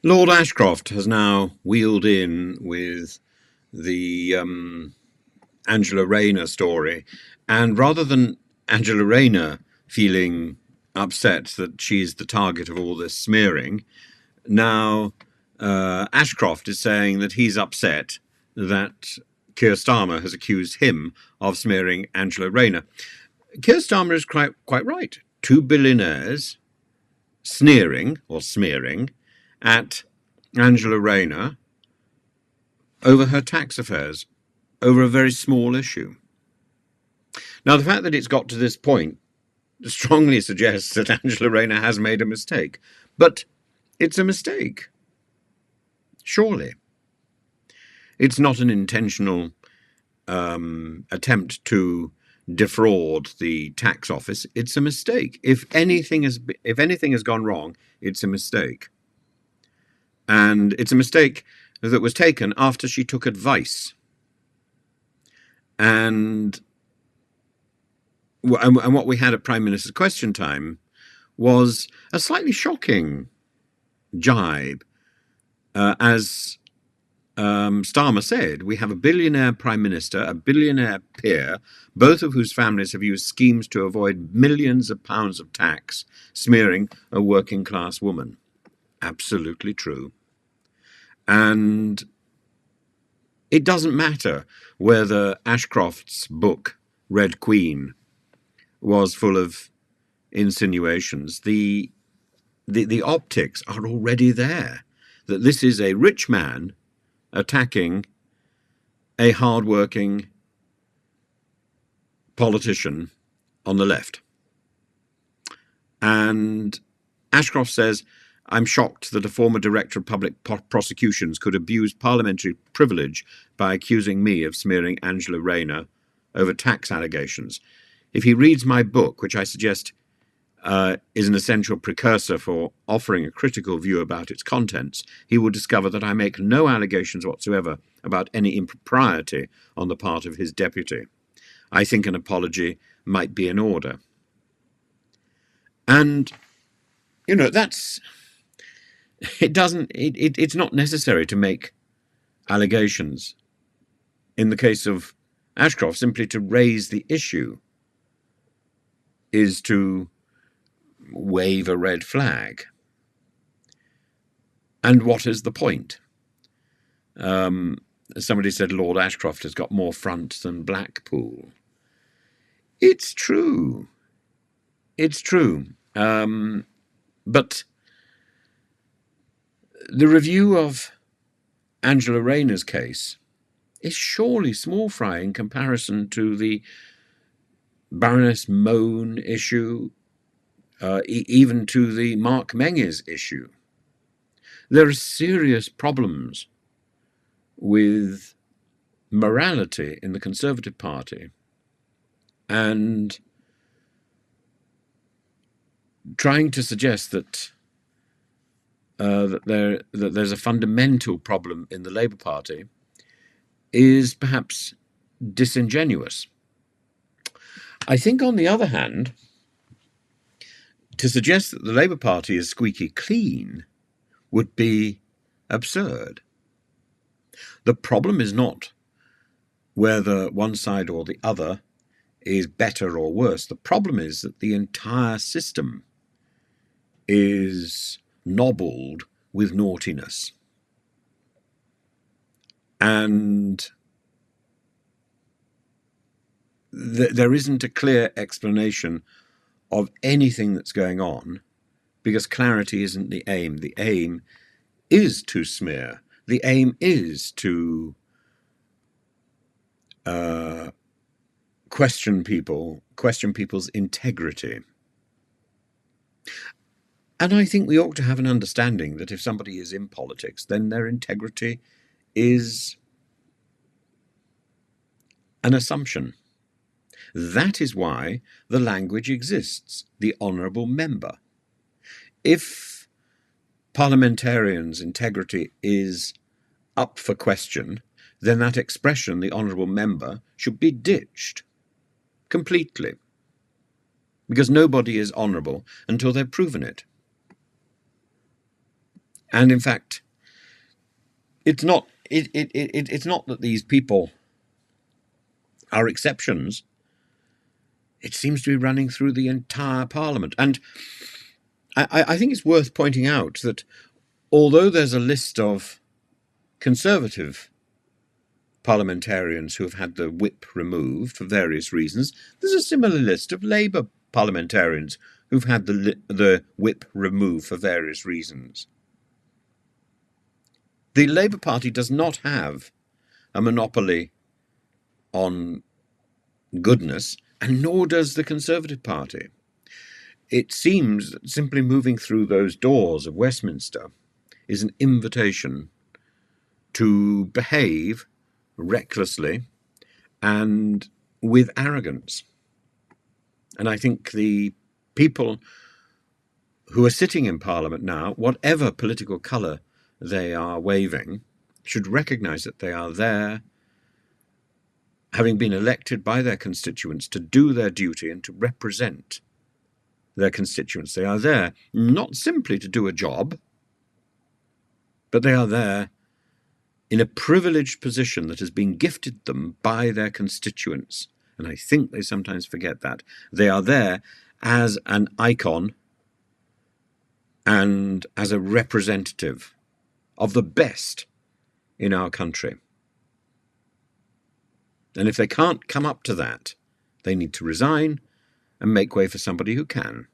Lord Ashcroft has now wheeled in with the Angela Rayner story, and rather than Angela Rayner feeling upset that she's the target of all this smearing, now Ashcroft is saying that he's upset that Keir Starmer has accused him of smearing Angela Rayner. Keir Starmer is quite right. Two billionaires sneering or smearing at Angela Rayner over her tax affairs, over a very small issue. Now, the fact that it's got to this point strongly suggests that Angela Rayner has made a mistake. But it's a mistake. Surely. It's not an intentional attempt to defraud the tax office. It's a mistake. If anything has gone wrong, it's a mistake. And it's a mistake that was taken after she took advice. And what we had at Prime Minister's Question Time was a slightly shocking jibe. As Starmer said, we have a billionaire Prime Minister, a billionaire peer, both of whose families have used schemes to avoid millions of pounds of tax, smearing a working class woman. Absolutely true. And it doesn't matter whether Ashcroft's book, Red Queen, was full of insinuations. The optics are already there, that this is a rich man attacking a hard-working politician on the left. And Ashcroft says, I'm shocked that a former director of public prosecutions could abuse parliamentary privilege by accusing me of smearing Angela Rayner over tax allegations. If he reads my book, which I suggest is an essential precursor for offering a critical view about its contents, he will discover that I make no allegations whatsoever about any impropriety on the part of his deputy. I think an apology might be in order. And, you know, it's not necessary to make allegations. In the case of Ashcroft, simply to raise the issue is to wave a red flag. And what is the point? Somebody said Lord Ashcroft has got more front than Blackpool. It's true. It's true. But the review of Angela Rayner's case is surely small fry in comparison to the Baroness Mone issue, even to the Mark Menzies issue. There are serious problems with morality in the Conservative Party, and trying to suggest that there's a fundamental problem in the Labour Party is perhaps disingenuous. I think, on the other hand, to suggest that the Labour Party is squeaky clean would be absurd. The problem is not whether one side or the other is better or worse. The problem is that the entire system is nobbled with naughtiness. And there isn't a clear explanation of anything that's going on, because clarity isn't the aim. The aim is to smear. The aim is to question people's integrity. And I think we ought to have an understanding that if somebody is in politics, then their integrity is an assumption. That is why the language exists, the honourable member. If parliamentarians' integrity is up for question, then that expression, the honourable member, should be ditched completely. Because nobody is honourable until they've proven it. And in fact, it's not that these people are exceptions. It seems to be running through the entire Parliament. And I think it's worth pointing out that although there's a list of Conservative parliamentarians who have had the whip removed for various reasons, there's a similar list of Labour parliamentarians who've had the whip removed for various reasons. The Labour Party does not have a monopoly on goodness, and nor does the Conservative Party. It seems that simply moving through those doors of Westminster is an invitation to behave recklessly and with arrogance. And I think the people who are sitting in Parliament now, whatever political colour they are waving, should recognise that they are there, having been elected by their constituents to do their duty and to represent their constituents. They are there not simply to do a job, but they are there in a privileged position that has been gifted them by their constituents. And I think they sometimes forget that. They are there as an icon and as a representative of the best in our country. And if they can't come up to that, they need to resign and make way for somebody who can.